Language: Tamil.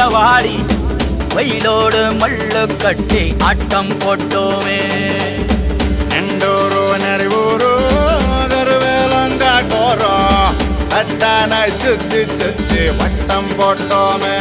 குறவாடி வெயிலோடு மல்லு கட்டி ஆட்டம் போட்டோமே. நெண்டூரு நெறிவூரு கருவேலங்காட்டோரம் அத்தான சுத்தி சுத்தி வட்டம் போட்டோமே.